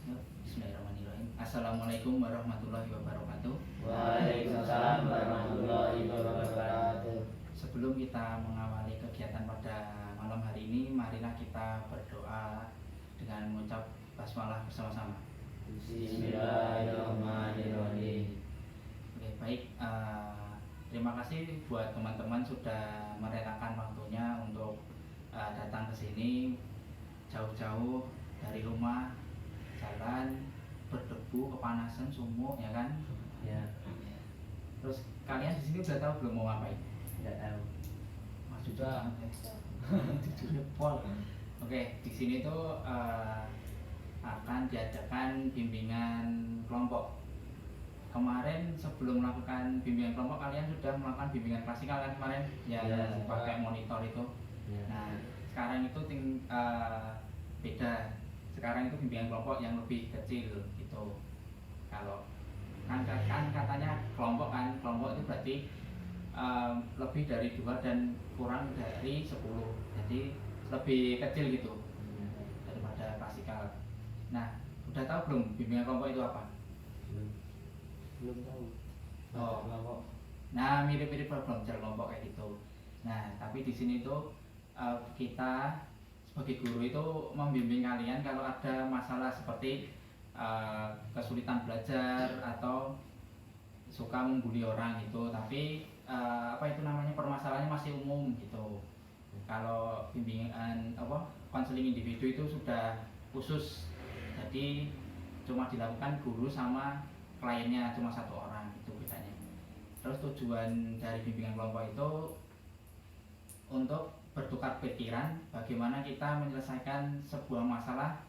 Yuk, bismillahirrahmanirrahim. Assalamualaikum warahmatullahi wabarakatuh. Waalaikumsalam warahmatullahi wabarakatuh. Sebelum kita mengawali kegiatan pada malam hari ini, marilah kita berdoa dengan mengucap basmalah bersama-sama. Bismillahirrahmanirrahim. Oke, baik. Terima kasih buat teman-teman sudah merelakan waktunya untuk datang ke sini jauh-jauh dari rumah, jalan berdebu, kepanasan, sumuk, ya kan? Ya, Terus kalian di sini udah tahu belum mau ngapain? tidak tahu. Mas jujur banget ya. Jujurnya pol. Oke, di sini tuh akan diadakan bimbingan kelompok. Kemarin sebelum melakukan bimbingan kelompok, kalian sudah melakukan bimbingan klasikal kan kemarin? Ya, Ya. pakai monitor itu. Ya. Nah, sekarang itu beda. Sekarang itu bimbingan kelompok yang lebih kecil gitu. Kalau kan katanya kelompok itu berarti lebih dari 2 dan kurang dari 10. Jadi lebih kecil gitu daripada klasikal. Nah, udah tahu belum bimbingan kelompok itu apa? Belum tahu. Oh. Kelompok. Nah, mirip-mirip belajar kelompok kayak gitu. Nah, tapi di sini tuh kita sebagai guru itu membimbing kalian kalau ada masalah seperti kesulitan belajar atau suka membuli orang gitu. Tapi apa itu namanya, permasalahannya masih umum gitu. Kalau bimbingan konseling individu itu sudah khusus. Jadi cuma dilakukan guru sama kliennya, cuma 1 orang gitu bedanya. Terus tujuan dari bimbingan kelompok itu untuk bertukar pikiran bagaimana kita menyelesaikan sebuah masalah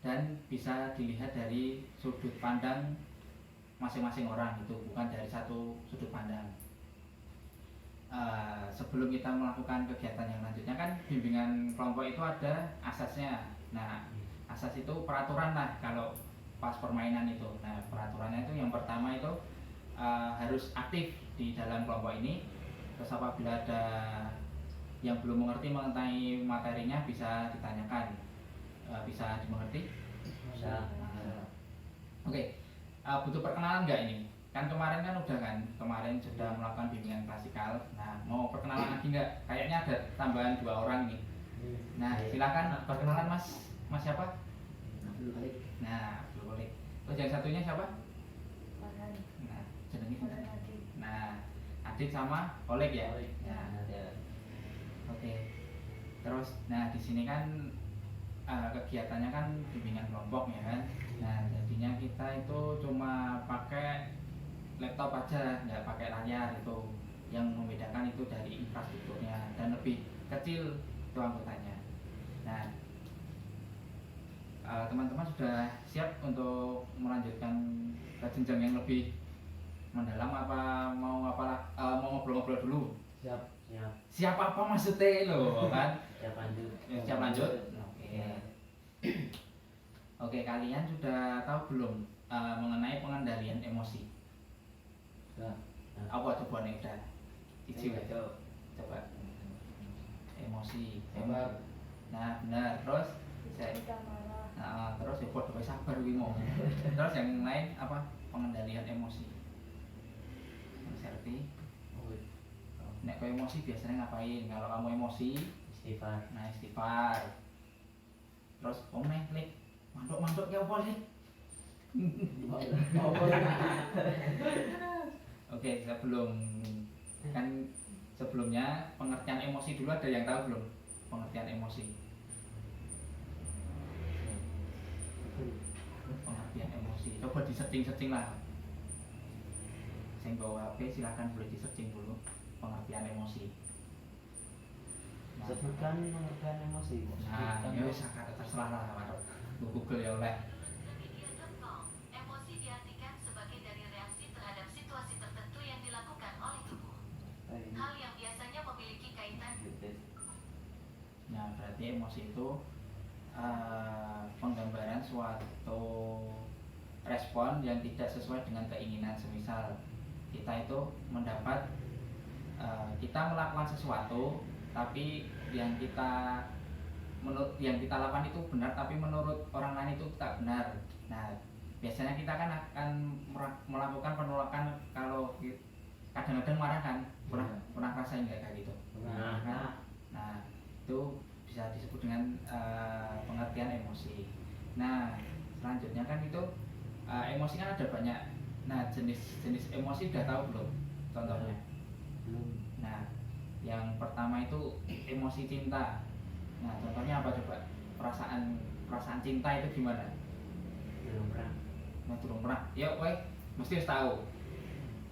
dan bisa dilihat dari sudut pandang masing-masing orang gitu, bukan dari satu sudut pandang. Sebelum kita melakukan kegiatan yang lanjutnya kan bimbingan kelompok itu ada asasnya. Nah, asas itu peraturan lah kalau pas permainan itu. Nah, peraturannya itu yang pertama itu harus aktif di dalam kelompok ini. Terus apabila ada yang belum mengerti mengenai materinya bisa ditanyakan. Bisa dimengerti? Bisa. Oke. Butuh perkenalan nggak ini? Kan kemarin kan udah kan, kemarin sudah melakukan bimbingan klasikal. Nah, mau perkenalan lagi nggak? Kayaknya ada tambahan 2 orang nih. Nah, silakan perkenalan Mas. Mas siapa? Nah, belum boleh. Terus yang satunya siapa? Nah, jenengnya. Nah, Adit sama Oleg ya. Nah, oke. Terus, nah di sini kan kegiatannya kan bimbingan kelompok ya kan. Nah, jadinya kita itu cuma pakai laptop aja, nggak pakai layar itu. Yang membedakan itu dari infrastrukturnya dan lebih kecil itu anggotanya. Nah, teman-teman sudah siap untuk melanjutkan ke jenjang yang lebih mendalam apa mau ngobrol-ngobrol dulu? Siap. Siap apa maksudnya lo kan? Siap lanjut. Siap lanjut? Oke. Oke, kalian sudah tahu belum mengenai pengendalian emosi? Sudah. Apa coba nih udah? Coba. Coba. Emosi. Sabar. Nah, benar. Terus terus ya podo sabar kuwi mau. Terus yang lain apa? Pengendalian emosi. Mas Serti, nek kau emosi biasanya ngapain? Kalau kamu emosi, Istighfar. nah istighfar. Terus klik mantuk ya apa sih? Oke, sebelumnya pengertian emosi dulu, ada yang tahu belum pengertian emosi? Pengertian emosi, coba di searching lah. Saya bawa HP silahkan boleh di searching dulu pengertian emosi. Sebutkan pengertian emosi. Nah, ya wis terserah lah Pak. Google ya oleh. Emosi diartikan sebagai dari reaksi terhadap situasi tertentu yang dilakukan oleh tubuh. Hal yang biasanya memiliki kaitan. Nah, berarti emosi itu penggambaran suatu respon yang tidak sesuai dengan keinginan. Semisal kita itu mendapat kita melakukan sesuatu tapi yang kita menurut yang kita lakukan itu benar tapi menurut orang lain itu tak benar. Nah biasanya kita kan akan melakukan penolakan kalau kadang-kadang marah kan, pernah rasain nggak kayak gitu? Nah itu bisa disebut dengan pengertian emosi. Nah selanjutnya kan itu emosi kan ada banyak. Nah jenis-jenis emosi udah tahu belum contohnya? Belum. Nah yang pertama itu emosi cinta. Nah contohnya apa coba? Perasaan cinta itu gimana? Belum pernah. Nah belum pernah. Ya weh mesti harus tahu.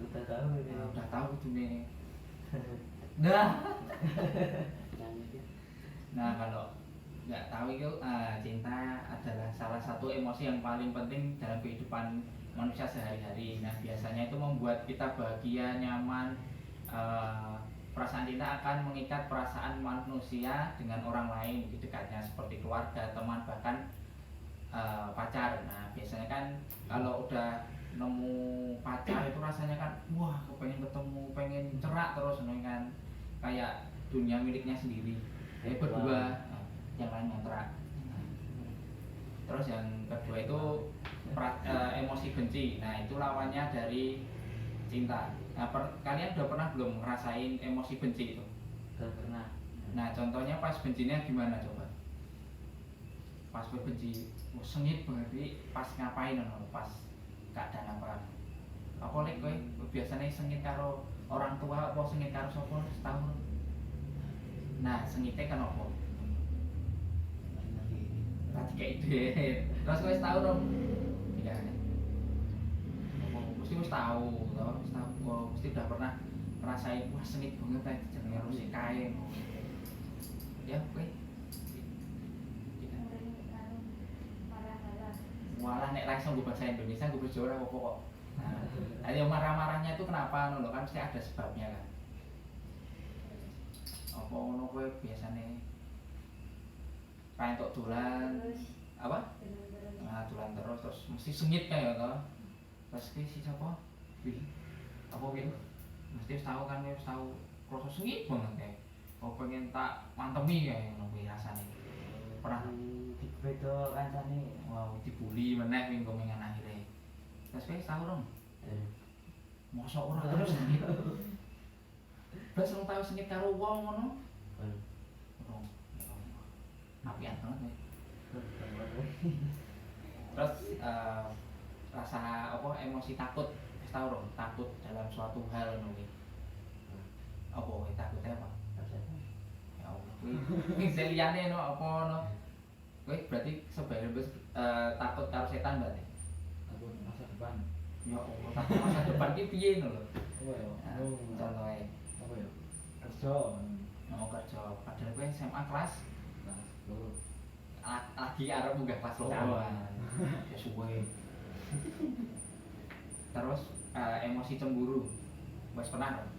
Udah tahu ini. Nah, udah tahu itu nih. Nah. Nah kalau nggak tahu itu cinta adalah salah satu emosi yang paling penting dalam kehidupan manusia sehari-hari. Nah biasanya itu membuat kita bahagia, nyaman. Perasaan cinta akan mengikat perasaan manusia dengan orang lain di dekatnya seperti keluarga, teman, bahkan pacar. Nah biasanya kan kalau udah nemu pacar itu rasanya kan wah aku pengen ketemu, pengen cerak terus kan kayak dunia miliknya sendiri. Berdua yang lain ngontrak. Terus yang kedua itu emosi benci. Nah itu lawannya dari cinta. Nah kalian udah pernah belum ngerasain emosi benci itu? Udah pernah. Nah contohnya pas bencinya gimana coba? Pas benci sengit banget, pas ngapain pas keadaan apa? Apa lek kowe biasanya sengit karo orang tua apa sengit karo sapa setahun? Nah sengitnya kan apa? Tadi kayak duit. Terus kowe setahun dong? Tidak. Mesti wis tahu, mesti udah pernah ngerasain wah sengit banget tadi jenenge harus kae. Ya, kowe. Walah nek ra iso nggo bahasa Indonesia nggo bahasa Jawa apa kok. Nah, ayo marah-marahnya itu kenapa ngono kan pasti ada sebabnya kan. Apa ngono kowe biasane pengen tok dolan apa? Nah, dolan terus mesti sengit kae ya to. Terus ki si sapa? Wi. Apa wi? Mesti wis tahu kan wis tahu krasa sengit banget kae. Kok pengen tak mantemi kae ngono kuwi rasane. Pernah Beda kancane. wow dibully meneh minggu mengan akhirnya. Terus kowe tahu dong. Mosok ora terus sengit. Terus lu tahu sengit karo wong ngono? Ora. Apian banget nih. Terus rasa apa emosi takut, wis tahu dong, takut dalam suatu hal ngono kuwi. Apa kowe takutnya apa? Ya Allah, kuwi sing liyane no apa no? Kowe berarti sebenarnya takut karo setan berarti? Takut masa depan. Ya Allah, takut masa depan ki piye ngono lho. Apa ya? Contohnya Apa ya? Kerja. mau kerja padahal kowe SMA kelas Nah, loro. lagi arep munggah kelas loro. Ya suwe. Terus emosi cemburu. Wes pernah dong?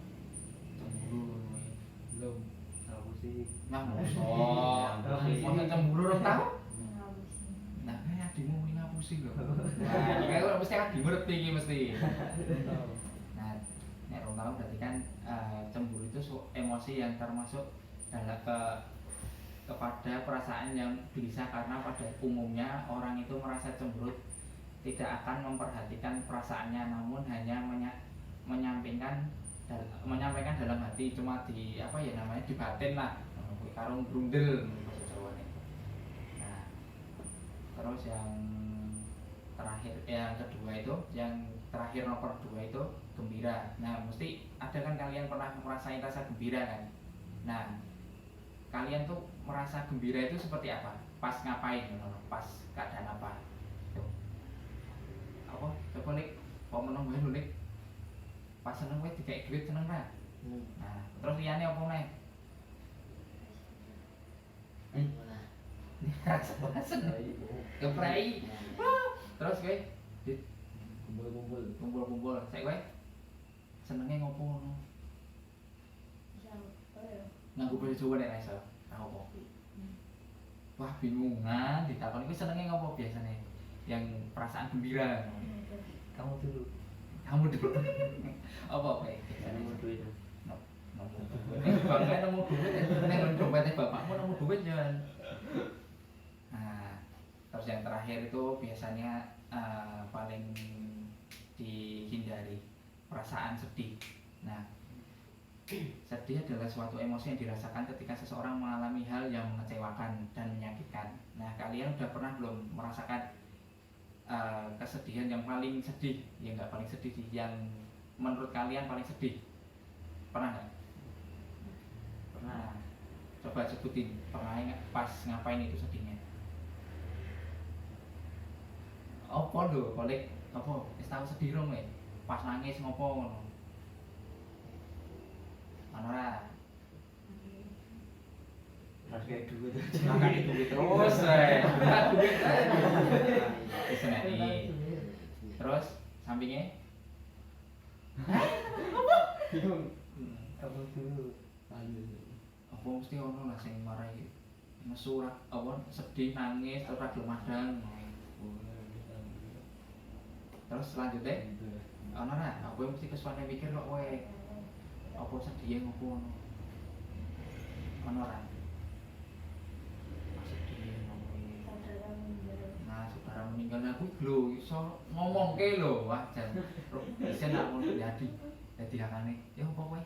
Cemburu. Belum. Tahu sih. Nah, masa cemburu rong tau? Nah, kayak adikmu ini ngapusi lho. Nah, ini kayak mesti adikmu ngerti iki mesti. Nah, nek rong tau berarti kan cemburu itu emosi yang termasuk dalam kepada perasaan yang gelisah karena pada umumnya orang itu merasa cemberut tidak akan memperhatikan perasaannya namun hanya menyampaikan dalam hati cuma di apa ya namanya di batin lah karung brundel bahasa Jawa nih. Nah terus yang terakhir yang kedua itu yang terakhir nomor 2 itu gembira. Nah mesti ada kan kalian pernah merasain rasa gembira kan. Nah kalian tuh merasa gembira itu seperti apa? Pas ngapain? Pas keadaan apa? Tuh. Apa? Coba nih, kok menang gue nih? Pas seneng gue dikasih duit seneng lah. Nah, terus liane apa nih? Seneng. Keprai. Terus gue kumpul-kumpul. Saya gue senengnya ngopo no? Nganggo bahasa Jawa nek iso. Apa? Wah, bingungan ditakoni kuwi senenge ngopo biasane? Yang perasaan gembira. Kamu dulu. Kamu dulu. Apa kowe? Nemu duit. Bangga nemu duit, nek dompete bapakmu nemu duit jangan. Terus yang terakhir itu biasanya paling dihindari perasaan sedih. Nah, sedih adalah suatu emosi yang dirasakan ketika seseorang mengalami hal yang mengecewakan dan menyakitkan. Nah, kalian udah pernah belum merasakan kesedihan yang paling sedih? Ya nggak paling sedih sih, yang menurut kalian paling sedih. Pernah nggak? Pernah. Coba sebutin, pernah nggak pas ngapain itu sedihnya? Apa lho, balik apa? Wis tau sedih rong ya? Pas nangis ngopo ngono. Ana ora? Pas kayak duit. Makan duit terus makan duit diseneni. Terus sampingnya Kamu dulu. apa mesti ono lah sing marahi nesu apa sedih nangis terus ra gelem madang. Terus selanjutnya ono ora? Aku mesti kesuwane mikir kok kowe apa sedih ngopo ono. Ono ora? Sedih ngopo. Nah, saudara meninggal aku lho iso ngomongke lho, wah jan bisa nak ngono jadi. Dadi hakane, ya apa kowe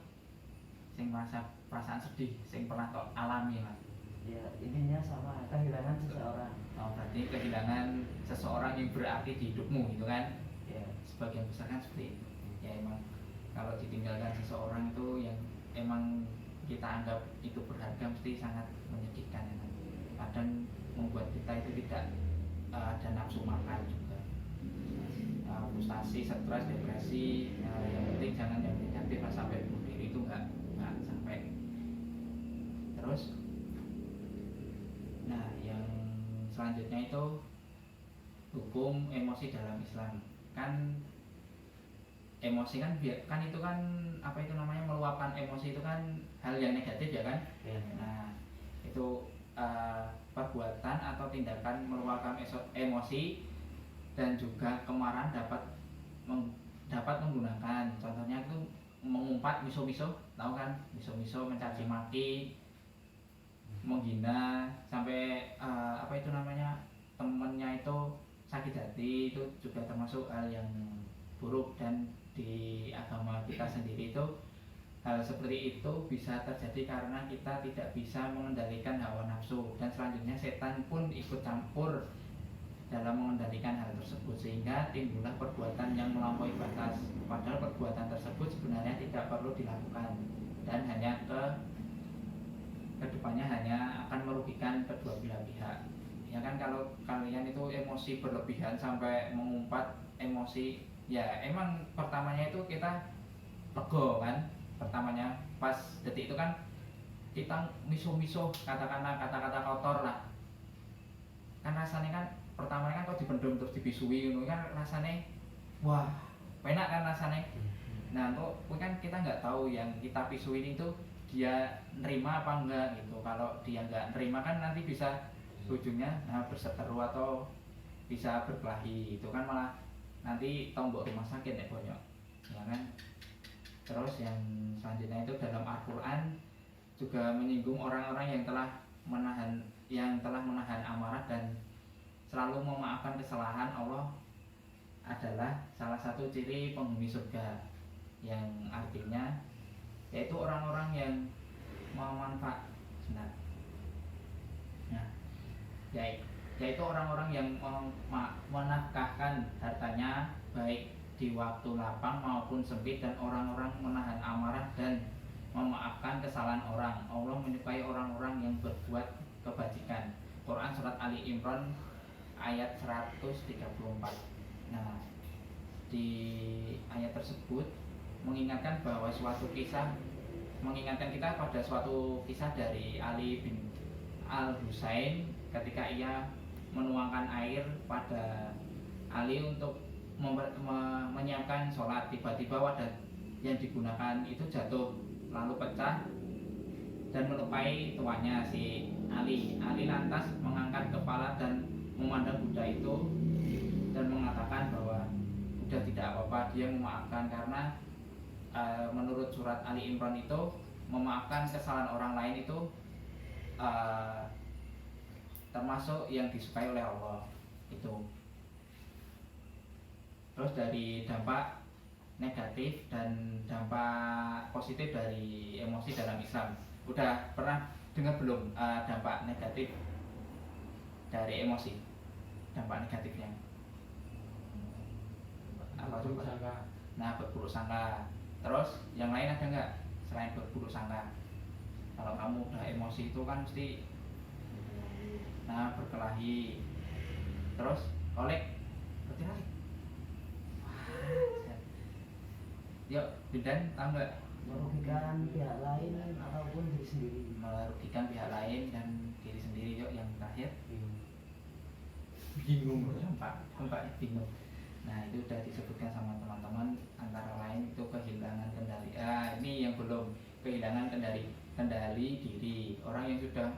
sing merasa perasaan sedih sing pernah tok alami Mas? Ya intinya sama, kehilangan seseorang. Oh, berarti kehilangan seseorang yang berarti di hidupmu gitu kan? Ya. Sebagian besar kan seperti itu. Ya emang kalau ditinggalkan seseorang itu yang emang kita anggap itu berharga mesti sangat menyedihkan ya kan? Kadang membuat kita itu tidak ada nafsu makan juga. Frustasi, stres, depresi, yang penting jangan yang negatif lah, sampai bunuh diri itu nggak sampai. Terus nah yang selanjutnya itu hukum emosi dalam Islam. Kan emosi kan itu kan apa itu namanya, meluapkan emosi itu kan hal yang negatif ya kan? Ya. Nah itu perbuatan atau tindakan meluapkan emosi dan juga kemarahan dapat menggunakan, contohnya itu mengumpat, miso-miso, tahu kan? Miso-miso, mencaci maki, menghina, sampai apa itu namanya, temennya itu sakit hati, itu juga termasuk hal yang buruk. Dan di agama kita sendiri itu hal seperti itu bisa terjadi karena kita tidak bisa mengendalikan hawa nafsu, dan selanjutnya setan pun ikut campur dalam mengendalikan hal tersebut, sehingga timbullah perbuatan yang melampaui batas, padahal perbuatan tersebut sebenarnya tidak perlu dilakukan dan hanya kedepannya hanya akan merugikan kedua belah pihak. Ya kan, kalau kalian itu emosi berlebihan sampai mengumpat emosi, ya emang pertamanya itu kita lego kan, pertamanya pas detik itu kan kita miso-miso, katakanlah kata-kata kotor lah kan, rasanya kan pertamanya kan kok dipendam terus dibisui gitu kan, rasanya wah enak kan rasanya. Nah kok kan kita nggak tahu yang kita pisuin itu dia nerima apa enggak gitu. Kalau dia nggak nerima kan nanti bisa ujungnya berseteru atau bisa berkelahi, itu kan malah nanti tombok rumah sakit ya bonyok ya kan. Terus yang selanjutnya itu dalam Al-Quran juga menyinggung orang-orang yang telah menahan amarah dan selalu memaafkan kesalahan. Allah adalah salah satu ciri penghuni surga, yang artinya yaitu orang-orang yang yaitu orang-orang yang menafkahkan hartanya baik di waktu lapang maupun sempit, dan orang-orang menahan amarah dan memaafkan kesalahan orang. Allah menyukai orang-orang yang berbuat kebajikan. Quran surat Ali Imran ayat 134. Nah, di ayat tersebut mengingatkan kita pada suatu kisah dari Ali bin Al-Husain ketika ia menuangkan air pada Ali untuk menyiapkan sholat. Tiba-tiba wadah yang digunakan itu jatuh lalu pecah dan melukai tuannya si Ali. Ali lantas mengangkat kepala dan memandang budak itu dan mengatakan bahwa udah tidak apa-apa, dia memaafkan karena menurut surat Ali Imran itu memaafkan kesalahan orang lain itu termasuk yang disukai oleh Allah. itu. Terus dari dampak negatif dan dampak positif dari emosi dalam Islam, udah pernah dengar belum dampak negatif dari emosi, dampak negatifnya apa coba? Nah, berburuk sangka. Terus yang lain ada nggak selain berburuk sangka? Kalau kamu udah emosi itu kan mesti berkelahi, terus kolek, berarti lagi. Yuk, Bidan, tahu nggak? Merugikan pihak lain ataupun diri sendiri. Merugikan pihak lain dan diri sendiri. Yuk, yang terakhir. Bingung. Dampaknya bingung. Nah, itu udah disebutkan sama teman-teman, antara lain itu kehilangan kendali. Ini yang belum, kehilangan kendali diri. Orang yang sudah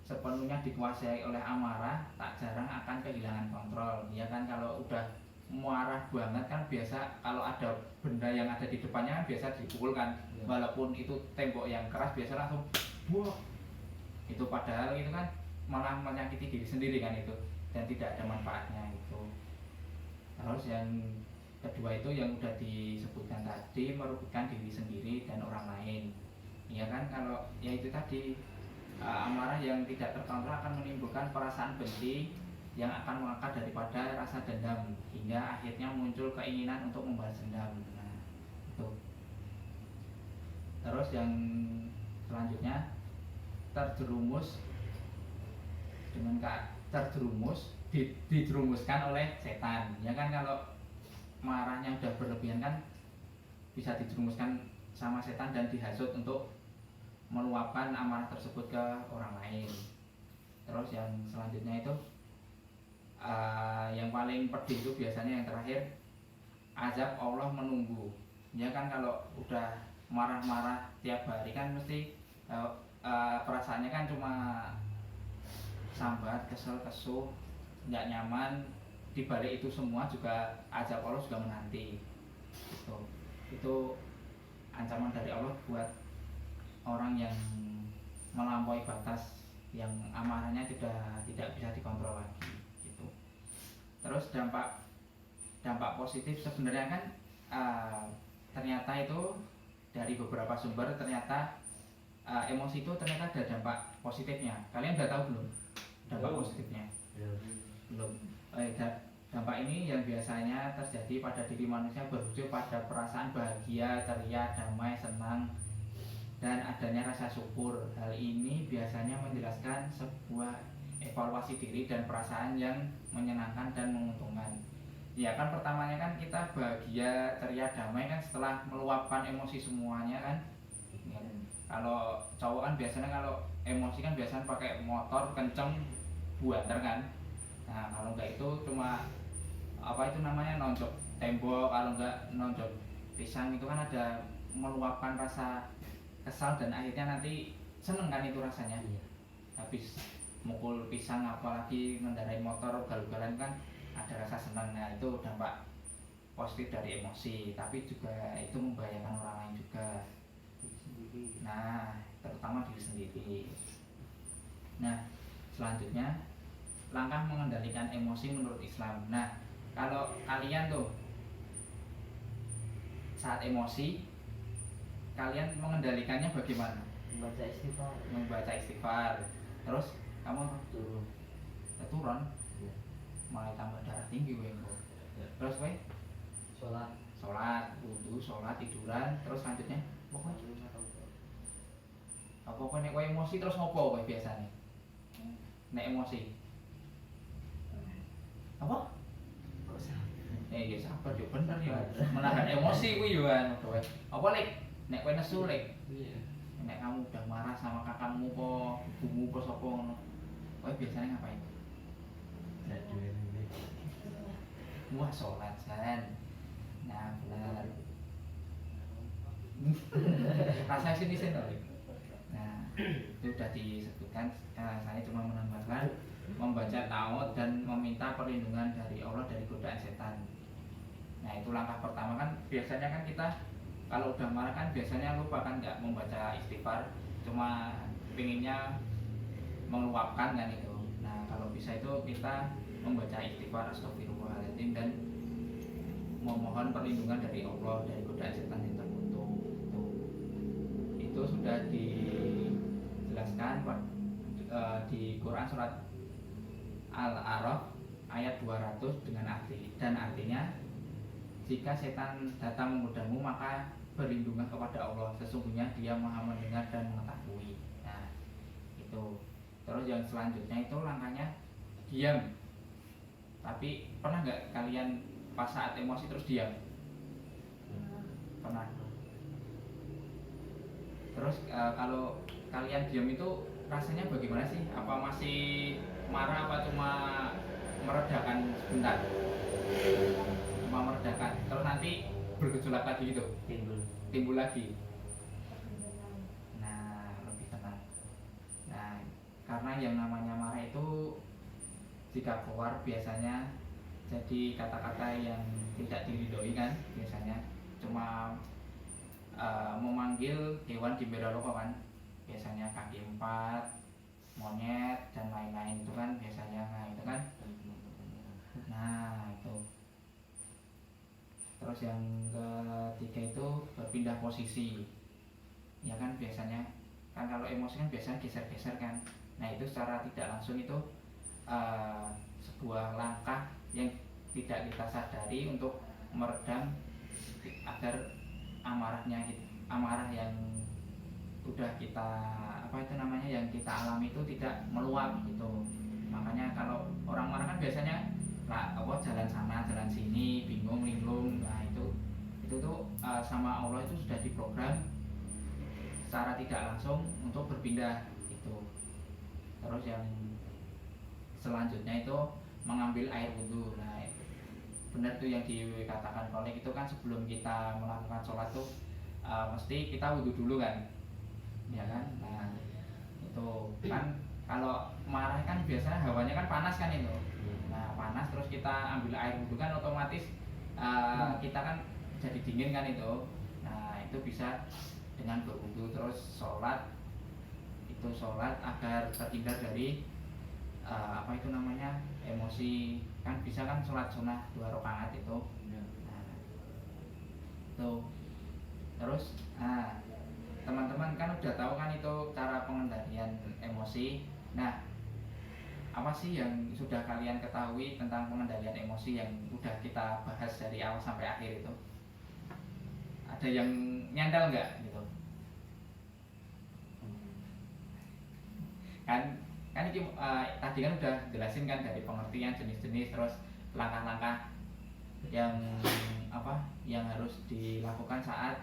sepenuhnya dikuasai oleh amarah, tak jarang akan kehilangan kontrol. Ya kan, kalau udah marah banget kan biasa kalau ada benda yang ada di depannya kan biasa dipukulkan, walaupun itu tembok yang keras biasa langsung buah. Itu padahal itu kan malah menyakiti diri sendiri kan itu, dan tidak ada manfaatnya itu. Terus yang kedua itu yang udah disebutkan tadi, merugikan diri sendiri dan orang lain. Ya kan, kalau ya itu tadi, amarah yang tidak terkontrol akan menimbulkan perasaan benci yang akan mengakar daripada rasa dendam, hingga akhirnya muncul keinginan untuk membalas dendam. Nah, itu. Terus yang selanjutnya, terjerumus dijerumuskan oleh setan. Ya kan, kalau marahnya udah berlebihan kan bisa dijerumuskan sama setan dan dihasut untuk meluapkan amarah tersebut ke orang lain. Terus yang selanjutnya itu yang paling pedih itu biasanya yang terakhir, azab Allah menunggu. Ya kan, kalau udah marah-marah tiap hari kan mesti perasaannya kan cuma sambat, kesel, kesuh, nggak nyaman. Di balik itu semua juga azab Allah juga menanti. Itu ancaman dari Allah buat orang yang melampaui batas, yang amarahnya tidak bisa dikontrol lagi. Terus dampak positif sebenarnya kan ternyata itu dari beberapa sumber, ternyata emosi itu ternyata ada dampak positifnya. Kalian udah tahu belum dampak positifnya? Belum. Dampak ini yang biasanya terjadi pada diri manusia berwujud pada perasaan bahagia, ceria, damai, senang, dan adanya rasa syukur. Hal ini biasanya menjelaskan sebuah evaluasi diri dan perasaan yang menyenangkan dan menguntungkan. Ya kan, pertamanya kan kita bahagia, ceria, damai kan setelah meluapkan emosi semuanya kan. Ya, kalau cowok kan biasanya kalau emosi kan biasanya pakai motor kenceng buanter kan. Nah, kalau enggak itu cuma apa itu namanya, nonjok tembok, kalau enggak nonjok pisang, itu kan ada meluapkan rasa kesal dan akhirnya nanti seneng kan itu rasanya. Habis mukul pisang apalagi mengendarai motor ugal-ugalan kan ada rasa senang. Nah, itu dampak positif dari emosi, tapi juga itu membahayakan orang lain juga. Nah, terutama diri sendiri. Nah, selanjutnya langkah mengendalikan emosi menurut Islam. Nah, kalau kalian tuh saat emosi, kalian mengendalikannya bagaimana? Membaca istighfar. Terus kamu turun, mulai tambah darah tinggi gue. Terus gue sholat, wudhu, sholat, tiduran. Terus selanjutnya pokoknya gue emosi terus ngopo gue biasanya nek emosi apa? Ya sabar yo, bener ya, menahan emosi gue yo kan. Apa lek nek kowe nesu lek nek kamu udah marah sama kakakmu kok, ibumu kok sapa ngono, kowe biasanya ngapain? Wah, sholat kan. Nah, benar. Rasa sini sini. Nah, itu sudah disebutkan. Saya cuma menambahkan membaca ta'awudz dan meminta perlindungan dari Allah dari godaan setan. Nah, itu langkah pertama kan. Biasanya kan kita kalau udah marah kan biasanya lupa kan, nggak membaca istighfar, cuma pinginnya mengeluapkan kan itu. Nah, kalau bisa itu kita membaca istighfar, astagfirullahaladzim, dan memohon perlindungan dari Allah dari godaan setan yang terkutuk. Itu sudah dijelaskan di Quran surat Al-A'raf ayat 200 dengan artinya jika setan datang menggodamu maka berlindunglah kepada Allah, sesungguhnya Dia Maha mendengar dan mengetahui. Nah, itu. Terus yang selanjutnya itu langkahnya diam. Tapi pernah nggak kalian pas saat emosi terus diam? Pernah. Terus kalau kalian diam itu rasanya bagaimana sih? Apa masih marah apa cuma meredakan sebentar? Cuma meredakan. Terus nanti bergejolak lagi gitu? Timbul lagi. Nah, lebih tenang. Nah, karena yang namanya marah itu jika keluar biasanya jadi kata-kata yang tidak diridhoi kan, biasanya cuma memanggil hewan di Beraloko kan, biasanya kaki empat, monyet dan lain-lain itu kan biasanya. Nah itu kan, nah itu. Terus yang ketiga itu berpindah posisi, ya kan biasanya kan kalau emosi kan biasanya geser-geser kan. Nah itu secara tidak langsung itu sebuah langkah yang tidak kita sadari untuk meredam agar amarah yang udah kita yang kita alami itu tidak meluap gitu. Makanya kalau orang marah kan biasanya jalan sana jalan sini bingung linglung. Nah itu tuh sama Allah itu sudah diprogram secara tidak langsung untuk berpindah itu. Terus yang selanjutnya itu mengambil air wudhu. Nah benar tuh yang dikatakan Kolik itu kan sebelum kita melakukan sholat tuh mesti kita wudhu dulu kan, ya kan. Nah itu kan kalau marah kan biasanya hawanya kan panas kan itu. Nah panas terus kita ambil air wudhu kan otomatis kita kan jadi dingin kan itu. Nah itu bisa dengan berwudhu terus sholat agar terhindar dari emosi kan. Bisa kan sholat sunnah 2 rakaat itu. Nah, itu terus teman-teman kan udah tahu kan itu cara pengendalian emosi. Nah apa sih yang sudah kalian ketahui tentang pengendalian emosi yang udah kita bahas dari awal sampai akhir itu? Ada yang nyandal nggak gitu? Kan ini tadi kan udah jelasin kan dari pengertian jenis-jenis terus langkah-langkah yang yang harus dilakukan saat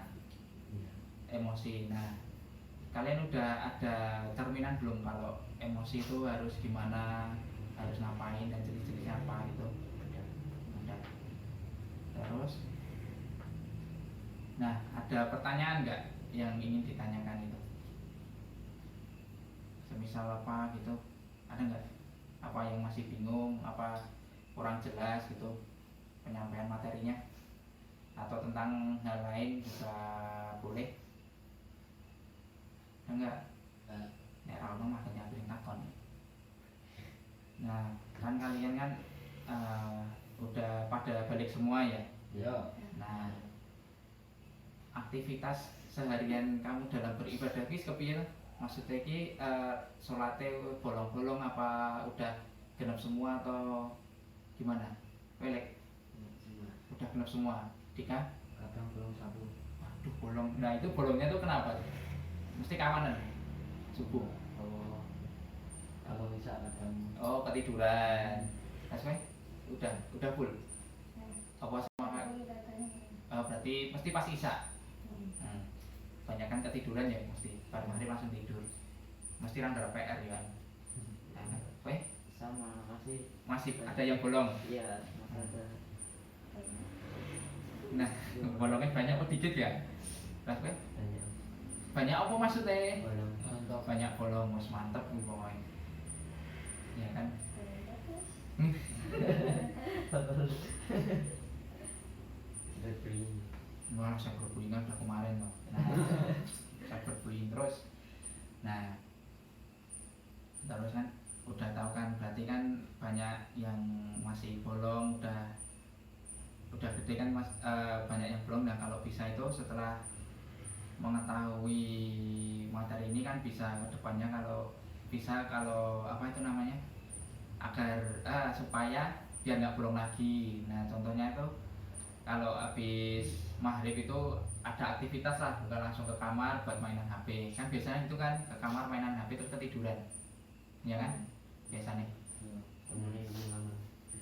emosi. Nah kalian udah ada cerminan belum kalau emosi itu harus gimana, harus ngapain dan jenis-jenisnya apa gitu? Udah. Terus nah ada pertanyaan nggak yang ingin ditanyakan itu? Semisal apa gitu, ada nggak? Apa yang masih bingung, apa kurang jelas gitu penyampaian materinya, atau tentang hal lain juga boleh. Enggak? Nek ra ono mah nyampein takon. Nah, kan kalian kan udah pada balik semua ya? Iya. Nah, aktivitas seharian kamu dalam beribadah ki kepiye? Maksudnya ki sholatnya bolong-bolong apa udah genap semua atau gimana? Welek? Udah genap semua. Dika? Kadang belum satu. Waduh bolong. Nah itu bolongnya tuh kenapa? Mesti kawanan subuh. Oh, kalau bisa kadang. Oh ketiduran. Asme? Udah full. Apa sama? Berarti mesti pas isya. Banyak kan ketiduran ya mesti. Pada hari langsung tidur. Mesti rangga PR ya. Nah, sama masih ada yang bolong. Iya, masih ada. Nah, bolongnya banyak atau dikit ya? Lah banyak apa maksudnya? Bolong. Banyak bolong, mas mantep nih pokoknya. Ya kan? Berbeling. Wah, saya berbeling kan udah kemarin loh. Nah, saya berbeling terus. Nah, terus kan udah tahu misalkan berarti kan banyak yang masih bolong, udah gede kan mas, banyak yang belum. Nah kalau bisa itu setelah mengetahui materi ini kan bisa kedepannya kalau bisa, kalau apa itu namanya, agar supaya biar nggak bolong lagi. Nah contohnya itu kalau habis maghrib itu ada aktivitas lah, bukan langsung ke kamar buat mainan HP. Kan biasanya itu kan ke kamar mainan HP terus ketiduran, ya kan biasanya. Kemudian mau kamar.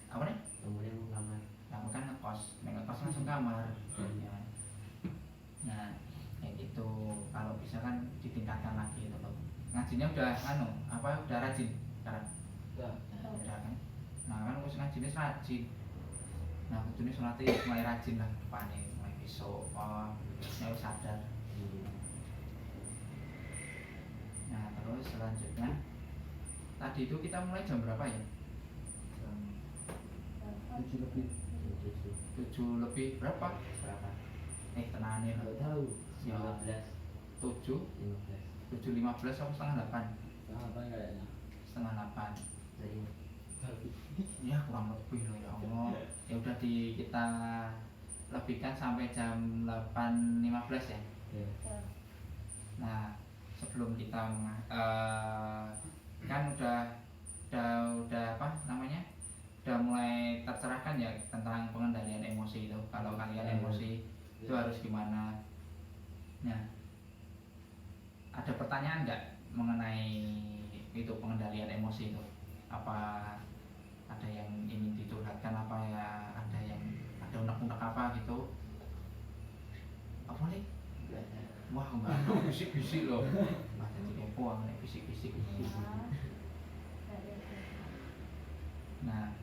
Apa nih? Kemudian mau kamar. Nah kan ngekos langsung kamar. Ya. Nah kayak gitu, kalau bisa kan ditingkatkan lagi itu loh. Ngajinya udah udah rajin sekarang. Udah kan. Nah kan wis ngajine rajin. Nah kudune sholatnya mulai rajin lah depannya, mulai besok wis sadar. Nah terus selanjutnya tadi itu kita mulai jam berapa ya? 7 lebih. 7 lebih berapa? Berapa? Tenangnya Nggak tahu. 15. 7 15. 7.15 atau setengah 8? Apa kayaknya? Setengah 8 Jadi ya kurang lebih loh, ya Allah. Ya udah kita lebihkan sampai jam 8.15 ya. Nah sebelum kita kan udah apa namanya, udah mulai tercerahkan ya tentang pengendalian emosi itu. Kalau kalian emosi itu harus gimana. Nah ada pertanyaan nggak mengenai itu pengendalian emosi itu? Apa ada yang ingin dicurhatkan, apa ya, ada unek-unek apa gitu? Apa nih? Wah enggak ada, bisik-bisik loh. Ada di kepo nek bisik-bisik. Nah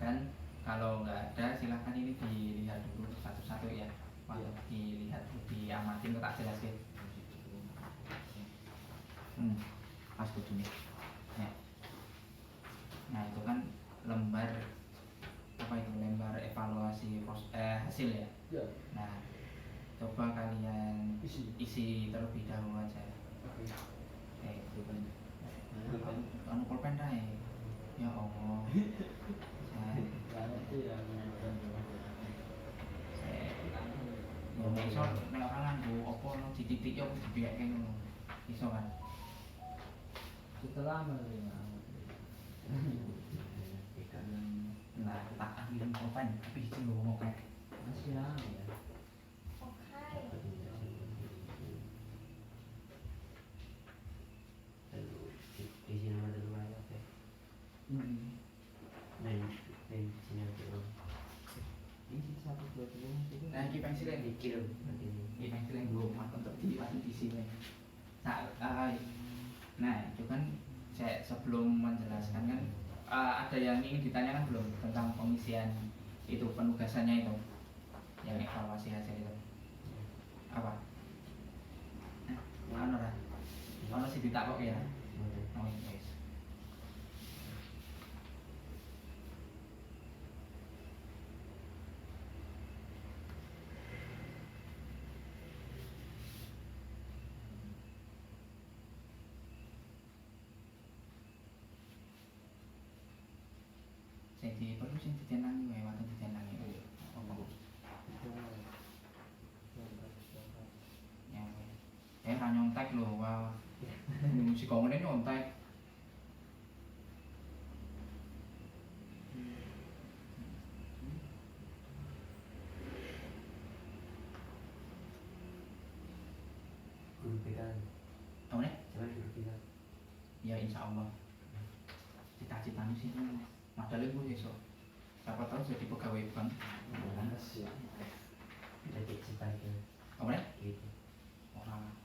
kan kalau nggak ada silahkan ini dilihat dulu satu-satu ya. Dilihat, diamatin, tak jelasin. Pas tuh nih. Ya. Nah itu kan lembar apa itu, lembar evaluasi hasil ya. Nah coba kalian isi terlebih dahulu aja. Anu pulpen ya. Ya Allah. Saya iso nek ora nganggo apa dititik yo dibiake ngono. Iso kan. Setelah menerima. Nah, tak ambil pulpen tapi iki lho ngomong kayak Masih lama ya. di sini ada dua ya, oke. Dan di sini ada dua. Ini 1, 2, 3. nah iki pensilnya Dikir nanti ini. ini pensil yang belum untuk di sini. Nah itu kan saya sebelum menjelaskan kan ada yang ingin ditanyakan belum tentang pengisian itu, penugasannya itu yang evaluasi hasil itu apa? Ono sih ditakok ya. Oh yes. Jadi perlu sing ditenangi wae, waktu ditenangi. Ya ra nyontek lho, wah. Musik ngene nyontek. Guru PK. Apa nih? Coba guru PK. Ya insya Allah. Cita-citanya sih modalnya gue besok. Siapa tahu jadi pegawai bank. Jadi sebagai Apa nih? gitu. Orang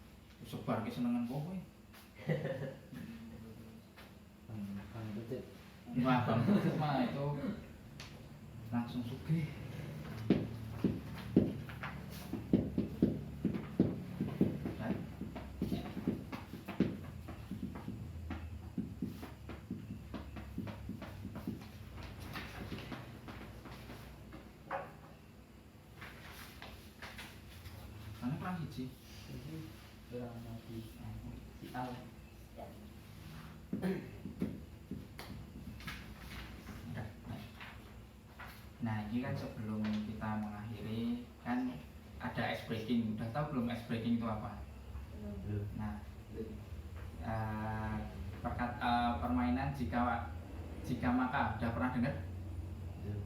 sebar kesenangan gue. Bang Bedet. Wah bang mah itu langsung sugih. Karena kurang hiji. Berang mati. Si Al. lagi kan sebelum kita mengakhiri kan ada ice breaking. Udah tahu belum ice breaking itu apa? Belum. Nah, permainan jika maka udah pernah dengar? Belum.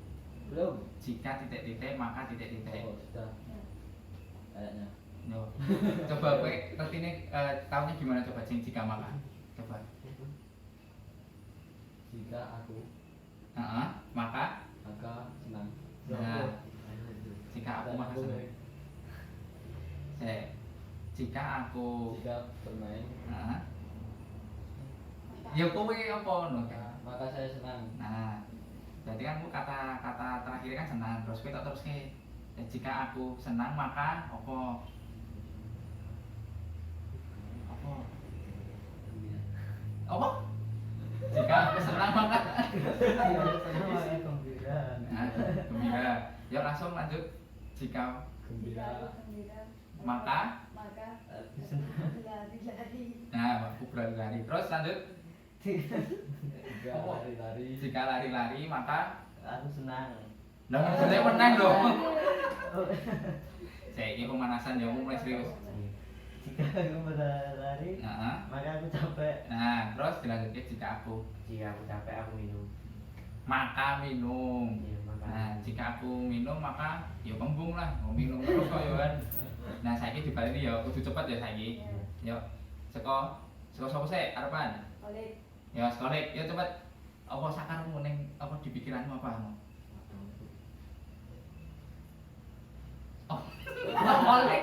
Belum. Jika titik-titik maka titik-titik. Oh, sudah. Kayaknya. No. Coba kowe ngerti ini tahunya gimana coba jika maka? Coba. Jika aku Maka senang. nah, jika aku maka senang. Jika aku bermain, ya kowe apa no? maka saya senang. Nah, berarti kan kata terakhir kan senang, terus kowe tak teruske. Jika aku senang maka apa? Apa? Apa? Jika aku senang maka Gembira. nah, gembira. Ya langsung lanjut. Jika Gembira. maka Lari-lari. nah aku berlari. Terus lanjut. Jika Apa? lari-lari, Jika lari-lari maka aku senang. lah maksudnya menang dong. Saya ini pemanasan ya, aku mulai serius. Jika aku berlari, Nah, maka aku capek. nah terus dilanjutkan jika aku Capek aku minum. maka minum. Iya, makan. Nah, jika aku minum maka ya kembung lah, mau minum terus kok ya kan. Nah, saiki dibalik ya kudu cepet ya saiki. Yo, saka sapa sih arepan? Ya, sekolah, ya cepet. Apa sakarmu ning apa di pikiranmu apa? Oh, kolek.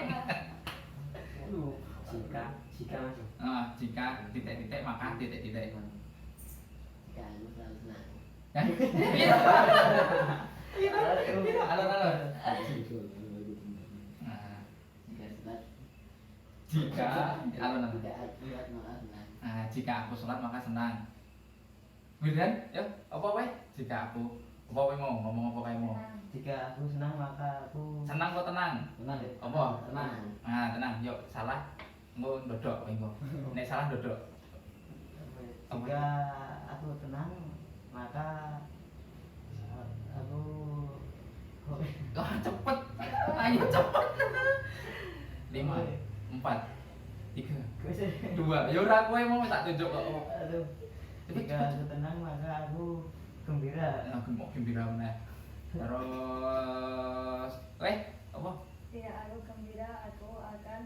Jika masuk. Jika titik-titik maka titik-titik. Jika aku selalu senang. Iya. Alon-alon. Nah, jika alon-alon. Jika aku sholat maka senang. Wildan, ya, apa wae? Jika aku apa wae mau ngomong apa kae mau? Jika aku senang, maka aku Senang kok tenang? tenang. Apa? Tenang. Nah, tenang. Yuk, salah. Engko ndodok kowe engko. Nek salah ndodok. Jika aku tenang, maka aku Wah, cepet. Ayo cepet. 5 4 3 2. Ya ora kowe mau tak tunjuk kok. aduh. Jika aku tenang, maka aku gembira. Nah, gemuk gembira meneh. Terus apa? Jika aku gembira, aku akan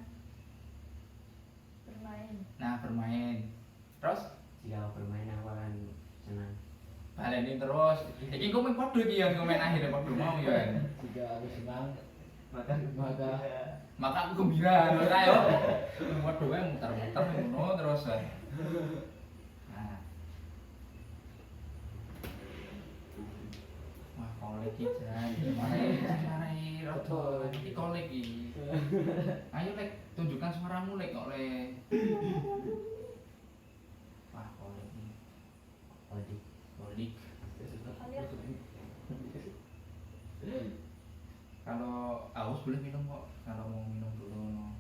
bermain. Nah, bermain. Terus Jika aku bermain aku akan senang. baleni terus. Iki komen padha iki ya komen akhirnya padha mau ya. Jika aku senang, maka Maka aku gembira ora yo. Padha wae muter-muter ngono terus. Nah. Wah, kolek iki jan. Mari rada iki kolek iki. Ayo Lek, tunjukkan suaramu Lek kok Lek. Wah, kolek iki. Odik. Kolek. Kalian Kalau haus boleh minum kok. Kalau mau minum dulu no.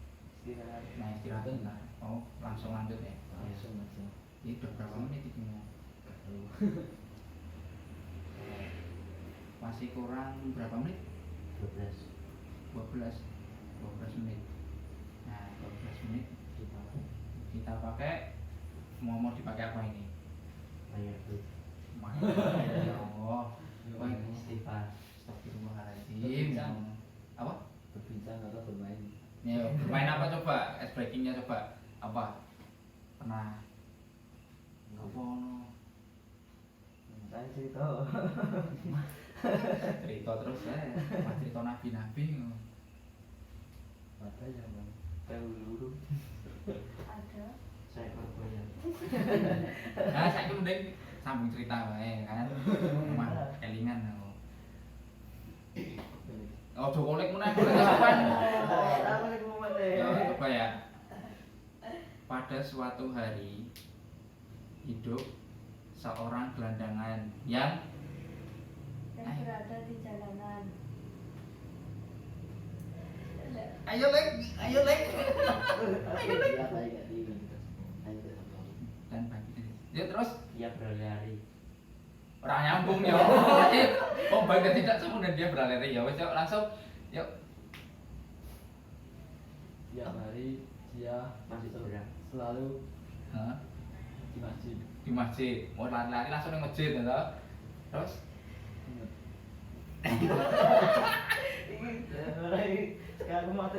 Nah, istirahat bentar. Oh, langsung lanjut ya. langsung aja. Ini udah berapa menit itu mau? Masih kurang berapa menit? 12. 12 menit. Nah, 12 menit kita pakai mau dipakai apa ini? Banyak tuh. Ya Allah. Wah, Istighfar. Astagfirullahaladzim. Apa? Berbincang atau bermain. Ya, bermain apa coba? Ice breakingnya coba. Apa? Pernah apa no? Saya cerita. Cerita terus ya. Cerita nabi-nabi. Ada zaman dahulu. ada. Saya korbannya. Nah, saya mending sambung cerita wae kan. Rumah kelingan aku. Oh, kolek meneh kolek sopan. Aku lagi mau Ya, coba ya. Pada suatu hari hidup seorang gelandangan yang berada di jalanan. ayo Lek. Dan bagi. Ya terus Ia berlari. Orang nyambung ya. Oh baik dan tidak kemudian dia beralih ya wes yuk langsung yuk. Tiap hari dia Masih masuk gerak. selalu Hah? di masjid. Di masjid. Mau lari-lari langsung di masjid ya toh. Terus Ini sekarang mati.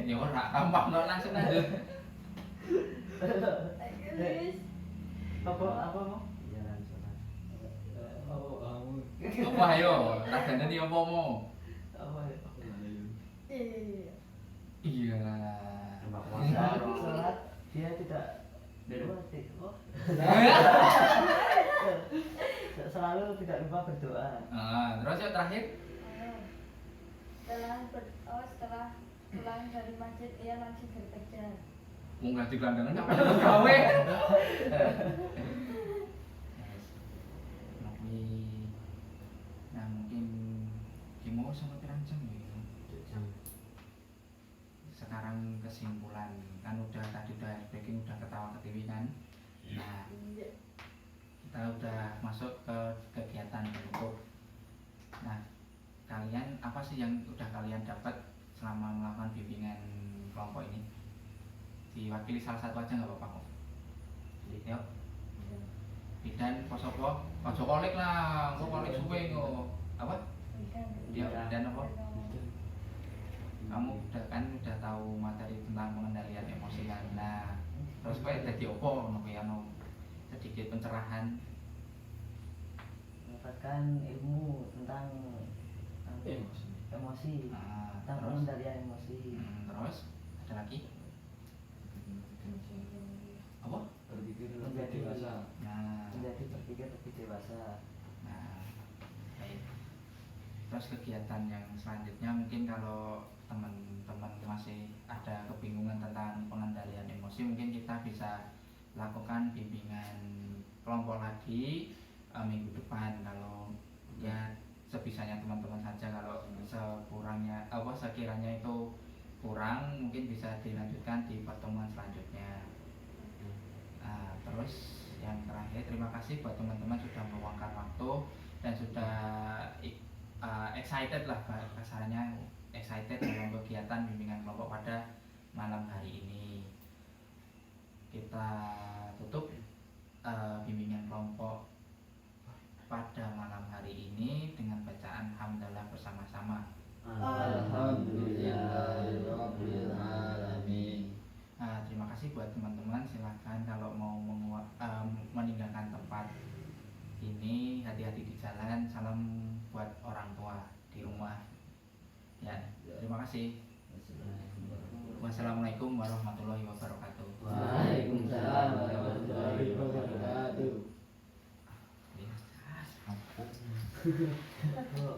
ya ora gampang no, langsung aja. Guys, Apa mau? Jalan sholat. Oh, kamu. Apa ayo? Ragane iki apa mau? Apa ya? Aku nggak ada yang. iya. Iya. Tembak Saat puasa. sholat dia tidak Duduk. Oh. Selalu tidak lupa berdoa. Ah, terus yang terakhir Setelah pulang dari masjid ia langsung bekerja. mau ganti gelandangan apa yang gawe? Nah mungkin Kimo sama pirang jam ya. Jam. Sekarang kesimpulan kan udah tadi udah breaking udah ketawa ketiwi kan. Nah Iya. kita udah masuk ke kegiatan berikut. Nah kalian apa sih yang udah kalian dapat selama melakukan bimbingan kelompok ini? Diwakili salah satu aja nggak apa-apa kok. Yuk. Bidan posopo, ojo kolik lah, kok kolik suwe kok. Apa? Dia dan apa? Kamu udah kan udah tahu materi tentang pengendalian emosi kan. Nah, terus kowe dadi opo ngono kuwi anu sedikit pencerahan. Mendapatkan ilmu tentang emosi, Nah, tentang terus pengendalian emosi. terus ada lagi? Apa? Berpikir lebih Menjadi dewasa. Nah, menjadi berpikir lebih dewasa. nah, baik. Terus kegiatan yang selanjutnya mungkin kalau teman-teman masih ada kebingungan tentang pengendalian emosi, mungkin kita bisa lakukan bimbingan kelompok lagi minggu depan. Kalau ya sebisanya teman-teman saja, kalau sekurangnya apa sekiranya itu kurang mungkin bisa dilanjutkan di pertemuan selanjutnya. Nah, terus yang terakhir terima kasih buat teman-teman sudah meluangkan waktu dan sudah excited lah kasarnya, excited dalam kegiatan bimbingan kelompok pada malam hari ini. Kita tutup bimbingan kelompok pada malam hari ini dengan bacaan hamdalah bersama-sama. Alhamdulillahirabbil alamin. Terima kasih buat teman-teman, silahkan kalau mau meninggalkan tempat ini hati-hati di jalan. Salam buat orang tua di rumah ya. Terima kasih. Wassalamualaikum warahmatullahi wabarakatuh. Waalaikumsalam warahmatullahi wabarakatuh. Ampun. Oh,